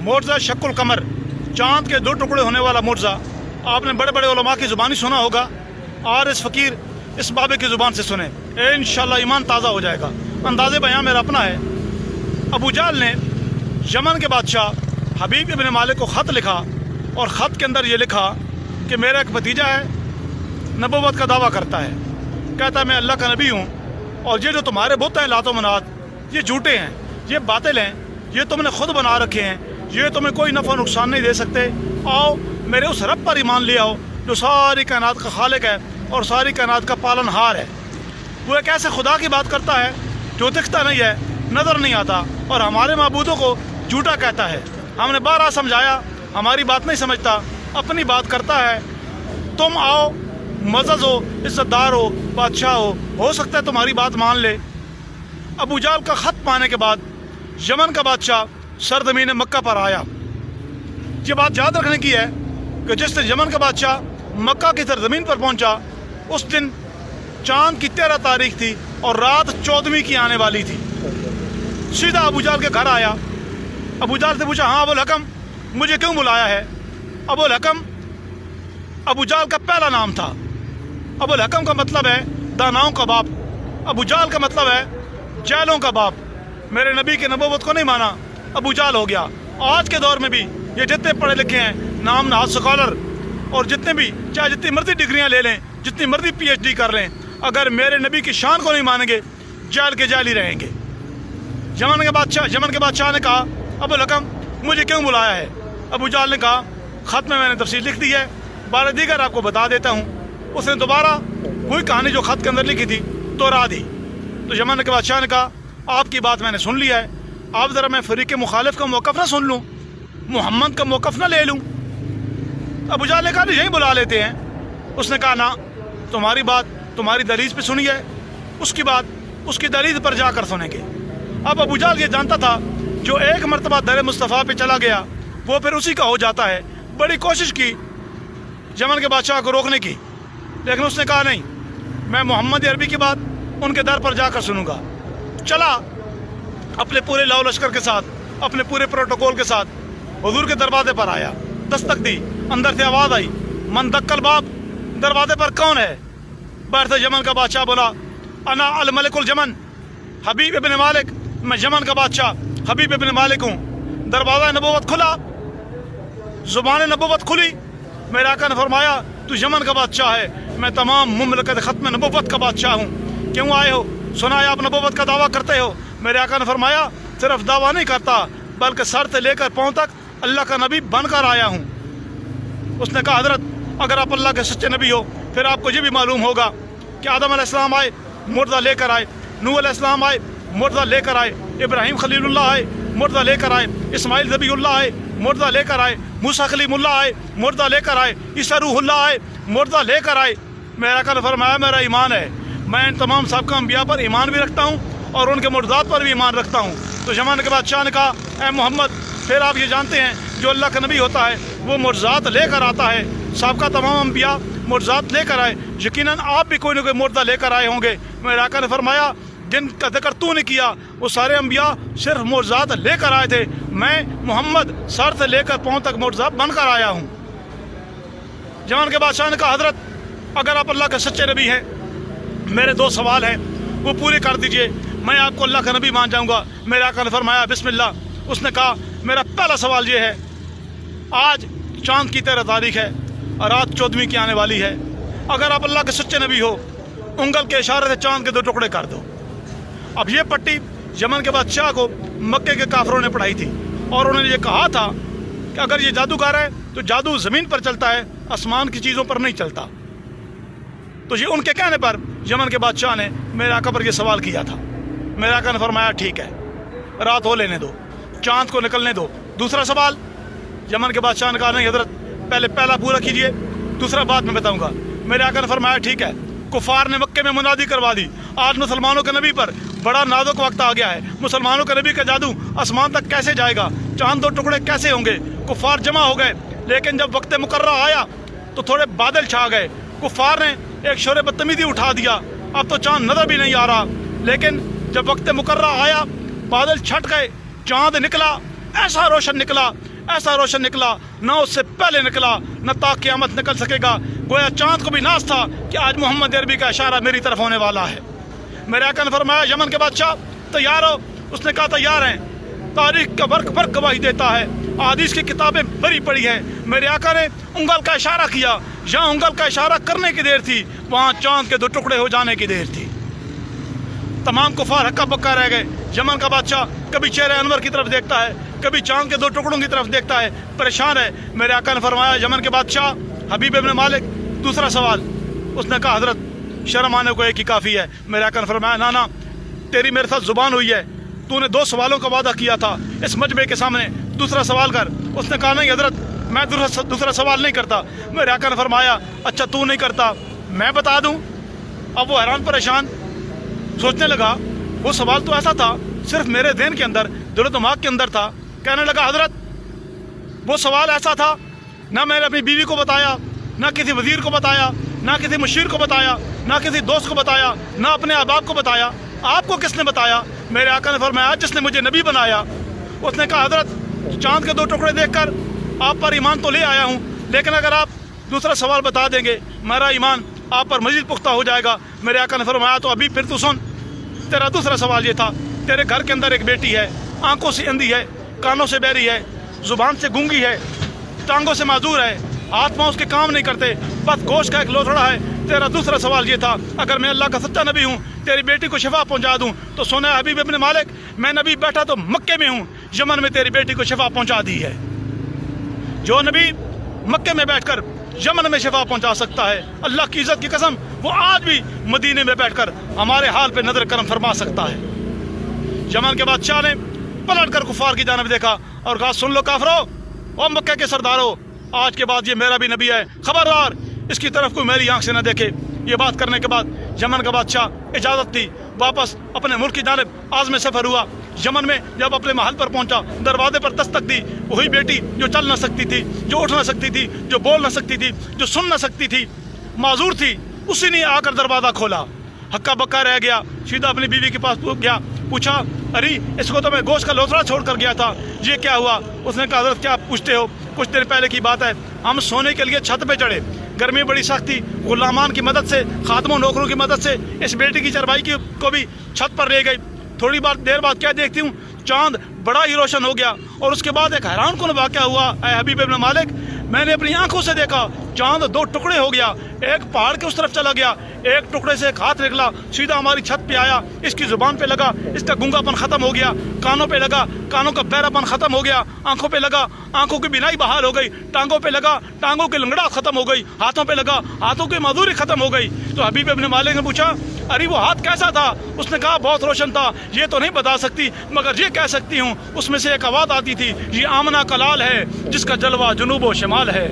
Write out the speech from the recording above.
मुर्ज़ा शक्ल कमर, चाँद के 2 टुकड़े होने वाला मुर्ज़ा, आपने बड़े बड़े उलमा की ज़ुबानी सुना होगा, और इस फ़कीर इस बाबे की ज़ुबान से सुने, इंशाअल्लाह ईमान ताज़ा हो जाएगा। अंदाज़े बयां मेरा अपना है। अबू जहल ने यमन के बादशाह हबीब इब्न मालिक को ख़त लिखा, और ख़त के अंदर ये लिखा कि मेरा एक भतीजा है, नबूवत का दावा करता है, कहता है मैं अल्लाह का नबी हूँ, और ये जो तुम्हारे बुत हैं लातो मनात, ये झूठे हैं, ये बातिल हैं, ये तुमने खुद बना रखे हैं, ये तुम्हें कोई नफ़ा नुकसान नहीं दे सकते। आओ मेरे उस रब पर ईमान ले आओ जो सारी कायनात का खालिक है और सारी कायनात का पालनहार है। वो एक ऐसे खुदा की बात करता है जो दिखता नहीं है, नज़र नहीं आता, और हमारे माबूदों को झूठा कहता है। हमने 12 समझाया, हमारी बात नहीं समझता, अपनी बात करता है। तुम आओ, मज़ज़ हो, इज़्ज़तदार हो, बादशाह हो सकता है तुम्हारी बात मान ले। अबू जहल का ख़त पाने के बाद यमन का बादशाह सरज़मीन मक्का पर आया। ये बात याद रखने की है कि जिस दिन यमन का बादशाह मक्का की सरज़मीन पर पहुंचा, उस दिन चाँद की 13 तारीख थी और रात 14वीं की आने वाली थी। सीधा अबू जहल के घर आया। अबू जहल से पूछा, हाँ अबुल हकम, मुझे क्यों बुलाया है? अबुल हकम अबू जहल का पहला नाम था। अबुल हकम का मतलब है दानाओं का बाप, अबू जहल का मतलब है जहलों का बाप। मेरे नबी की नबूवत को नहीं माना, अबू जहल हो गया। आज के दौर में भी ये जितने पढ़े लिखे हैं, नाम नहाद स्कॉलर, और जितने भी चाहे जितनी मर्जी डिग्रियां ले लें, जितनी मर्जी PhD कर लें, अगर मेरे नबी की शान को नहीं मानेंगे, जहल के जहल ही रहेंगे। यमन के बादशाह ने कहा, अबुल हकम मुझे क्यों बुलाया है? अबू जहल ने कहा, ख़त में मैंने तफसील लिख दी है, बार दीगर आपको बता देता हूँ। उसने दोबारा वही कहानी जो ख़त के अंदर लिखी थी दोहरा दी। तो यमन के बादशाह ने कहा, आपकी बात मैंने सुन लिया है, आप ज़रा मैं फ़रीक़ मुखालिफ का मौक़िफ़ ना सुन लूँ, मोहम्मद का मौक़िफ़ ना ले लूँ? अबू जहल ने कहा, यहीं बुला लेते हैं। उसने कहा, ना, तुम्हारी बात तुम्हारी दलील पे सुनी है, उसकी बात उसकी दलील पर जाकर सुनेंगे। अब अबू जहल ये जानता था जो एक मरतबा दर मुस्तफ़ा पे चला गया वो फिर उसी का हो जाता है। बड़ी कोशिश की यमन के बादशाह को रोकने की, लेकिन उसने कहा नहीं, मैं मोहम्मद अरबी की बात उनके दर पर जाकर सुनूंगा। चला अपने पूरे लाओ लश्कर के साथ, अपने पूरे प्रोटोकॉल के साथ हुजूर के दरवाजे पर आया। दस्तक दी, अंदर से आवाज़ आई, मन दक्कल बाब, दरवाजे पर कौन है? बैठते यमन का बादशाह बोला, अना अल मलिकुल यमन हबीब इब्न मालिक, मैं यमन का बादशाह हबीब इब्न मालिक हूँ। दरवाज़ा नबूवत खुला, ज़ुबान नबूवत खुली। मेरे आका ने फरमाया, तू यमन का बादशाह है, मैं तमाम मुमलकत ख़त्म नबूवत का बादशाह हूँ। क्यों आए हो? सुना है आप नबूवत का दावा करते हो। मेरे आका ने फरमाया, सिर्फ दावा नहीं करता बल्कि सर से लेकर पाँव तक अल्लाह का नबी बनकर आया हूँ। उसने कहा, हज़रत अगर आप अल्लाह के सच्चे नबी हो फिर आपको ये भी मालूम होगा कि आदम अलैहिस्सलाम आए, मुर्दा लेकर आए, नूह अलैहिस्सलाम आए, मुर्दा लेकर आए, इब्राहीम खलीलुल्लाह आए, मुर्दा लेकर आए, इस्माइल ज़बीहुल्लाह आए, मुर्दा लेकर आए, मूसा कलीमुल्लाह आए, मुर्दा लेकर आए, ईसा रूहुल्लाह आए, मुर्दा लेकर आए। मेरा आका ने फरमाया, मेरा ईमान है, मैं इन तमाम सबका अंबिया पर ईमान भी रखता हूँ और उनके मुर्दात पर भी ईमान रखता हूँ। तो ज़माने के बादशाह ने कहा, ए मोहम्मद, फिर आप ये जानते हैं जो अल्लाह का नबी होता है वो मुर्जात लेकर आता है, सबका तमाम अंबिया मुर्जात लेकर आए, यकीनन आप भी कोई ना कोई मुर्दा लेकर आए होंगे। मेरे आका ने फरमाया, जिनका जिक्र तूने किया वो सारे अंबिया सिर्फ मुर्जात लेकर आए थे, मैं मोहम्मद सर से लेकर पाँव तक मुर्जात बनकर आया हूँ। जवान के बादशाह ने कहा, हज़रत अगर आप अल्लाह के सच्चे नबी हैं, मेरे 2 सवाल हैं वो पूरे कर दीजिए, मैं आपको अल्लाह का नबी मान जाऊँगा। मेरे आका ने फरमाया, बिस्मिल्लाह। उसने कहा, मेरा पहला सवाल ये है, आज चाँद की 13 तारीख है और रात 14वीं की आने वाली है, अगर आप अल्लाह के सच्चे नबी हो, उंगल के इशारे से चाँद के 2 टुकड़े कर दो। अब ये पट्टी यमन के बादशाह को मक्के के काफरों ने पढ़ाई थी और उन्होंने ये कहा था कि अगर ये जादूगर है तो जादू ज़मीन पर चलता है, आसमान की चीज़ों पर नहीं चलता। तो ये उनके कहने पर यमन के बादशाह ने मेरे आका पर यह सवाल किया था। मेरे आका ने फरमाया, ठीक है, रात हो लेने दो, चाँद को निकलने दो। दूसरा सवाल यमन के बादशाह ने कहा, नहीं हज़रत, पहले पहला पूरा कीजिए, दूसरा बात मैं बताऊँगा। मेरे आका ने फरमाया, ठीक है। कुफार ने मक्के में मुनादी करवा दी, आज मुसलमानों के नबी पर बड़ा नाजुक वक्त आ गया है, मुसलमानों के नबी का जादू आसमान तक कैसे जाएगा, चाँद 2 टुकड़े कैसे होंगे। कुफार जमा हो गए, लेकिन जब वक्त मुकर्रा आया तो थोड़े बादल छा गए। कुफार ने एक शोर बदतमीजी उठा दिया, अब तो चाँद नज़र भी नहीं आ रहा। लेकिन जब वक्त मुकर्रा आया, बादल छट गए, चाँद निकला, ऐसा रोशन निकला ایسا روشن نکلا نہ اس سے پہلے نکلا نہ تا قیامت نکل سکے گا. گویا چاند کو بھی ناز تھا کہ آج محمد عربی کا اشارہ میری طرف ہونے والا ہے. میرے آقا نے فرمایا یمن کے بادشاہ تیار ہو؟ اس نے کہا تیار ہیں. تاریخ کا برق برق گواہی دیتا ہے, احادیث کی کتابیں بھری پڑی ہیں. میرے آقا نے انگل کا اشارہ کیا, جہاں انگل کا اشارہ کرنے کی دیر تھی وہاں چاند کے 2 ٹکڑے ہو جانے کی دیر تھی. تمام کفار ہکا بکا رہ گئے. یمن کا بادشاہ کبھی چہرے انور کی طرف دیکھتا ہے, کبھی چاند کے 2 ٹکڑوں کی طرف دیکھتا ہے, پریشان ہے. میرے آقا نے فرمایا یمن کے بادشاہ حبیب ابن مالک دوسرا سوال. اس نے کہا حضرت شرم آنے کو ایک ہی کافی ہے. میرے آقا نے فرمایا نا تیری میرے ساتھ زبان ہوئی ہے, تو نے 2 سوالوں کا وعدہ کیا تھا اس مجمع کے سامنے, دوسرا سوال کر. اس نے کہا نہیں حضرت میں دوسرا سوال نہیں کرتا. میرے آقا نے فرمایا اچھا تو نہیں کرتا, میں بتا دوں. اب وہ حیران پریشان سوچنے لگا, وہ سوال تو ایسا تھا صرف میرے ذہن کے اندر, دل و دماغ کے اندر تھا. کہنے لگا حضرت وہ سوال ایسا تھا نہ میں نے اپنی بیوی کو بتایا, نہ کسی وزیر کو بتایا, نہ کسی مشیر کو بتایا, نہ کسی دوست کو بتایا, نہ اپنے احباب کو بتایا. آپ کو کس نے بتایا؟ میرے آقا نے فرمایا جس نے مجھے نبی بنایا. اس نے کہا حضرت چاند کے 2 ٹکڑے دیکھ کر آپ پر ایمان تو لے آیا ہوں, لیکن اگر آپ دوسرا سوال بتا دیں گے میرا ایمان آپ پر مزید پختہ ہو جائے گا. میرے آقا نے فرمایا تو ابھی پھر تو سن, تیرا دوسرا سوال یہ تھا تیرے گھر کے اندر ایک بیٹی ہے, آنکھوں سے اندھی ہے, کانوں سے بہری ہے, زبان سے گونگی ہے, ٹانگوں سے معذور ہے, ہاتھ پاؤں اس کے کام نہیں کرتے, بس گوشت کا ایک لوتھڑا ہے. تیرا دوسرا سوال یہ تھا اگر میں اللہ کا سچا نبی ہوں تیری بیٹی کو شفا پہنچا دوں. تو سونا حبیب ابن مالک میں نبی بیٹھا تو مکے میں ہوں, یمن میں تیری بیٹی کو شفا پہنچا دی ہے. جو نبی مکے میں بیٹھ کر یمن میں شفا پہنچا سکتا ہے, اللہ کی عزت کی قسم وہ آج بھی مدینے میں بیٹھ کر ہمارے حال پہ نظر کرم فرما سکتا ہے. یمن کے بادشاہ نے پلٹ کر کفار کی جانب دیکھا اور کہا سن لو کافرو, او مکے کے سردارو, آج کے بعد یہ میرا بھی نبی ہے, خبردار اس کی طرف کوئی میری آنکھ سے نہ دیکھے. یہ بات کرنے کے بعد یمن کا بادشاہ اجازت دی, واپس اپنے ملک کی جانب عازم سفر ہوا. یمن میں جب اپنے محل پر پہنچا دروازے پر دستک دی. وہی بیٹی جو چل نہ سکتی تھی, جو اٹھ نہ سکتی تھی, جو بول نہ سکتی تھی, جو سن نہ سکتی تھی, معذور تھی, اسی نے آ کر دروازہ کھولا. ہکا بکا رہ گیا, سیدھا اپنی بیوی کے پاس گیا, پوچھا ارے اس کو تو میں گوشت کا لوتھڑا چھوڑ کر گیا تھا, یہ کیا ہوا؟ اس نے کہا حضرت کیا پوچھتے ہو, کچھ دیر پہلے کی بات ہے, ہم سونے کے لیے چھت پہ چڑھے, گرمی بڑی سخت تھی, غلامان کی مدد سے, خادموں نوکروں کی مدد سے اس بیٹی کی چروائی کو بھی چھت پر لے گئی. تھوڑی دیر بعد کیا دیکھتی ہوں, چاند بڑا ہی روشن ہو گیا. اور اس کے بعد ایک حیران کن واقعہ ہوا اے حبیب ابن مالک, میں نے اپنی آنکھوں سے دیکھا چاند 2 ٹکڑے ہو گیا, ایک پہاڑ کے اس طرف چلا گیا, ایک ٹکڑے سے ایک ہاتھ نکلا سیدھا ہماری چھت پہ آیا, اس کی زبان پہ لگا, اس کا گونگا پن ختم ہو گیا, کانوں پہ لگا, کانوں کا بہرا پن ختم ہو گیا, آنکھوں پہ لگا, آنکھوں کی بینائی بحال ہو گئی, ٹانگوں پہ لگا, ٹانگوں کی لنگڑات ختم ہو گئی, ہاتھوں پہ لگا, ہاتھوں کی معذوری ختم ہو گئی. تو حبیب ابن مالک نے پوچھا ارے وہ ہاتھ کیسا تھا؟ اس نے کہا بہت روشن تھا, یہ تو نہیں بتا سکتی مگر یہ کہہ سکتی ہوں اس میں سے ایک آواز آتی تھی یہ آمنہ کا لال ہے جس کا جلوہ جنوب و شمال ہے.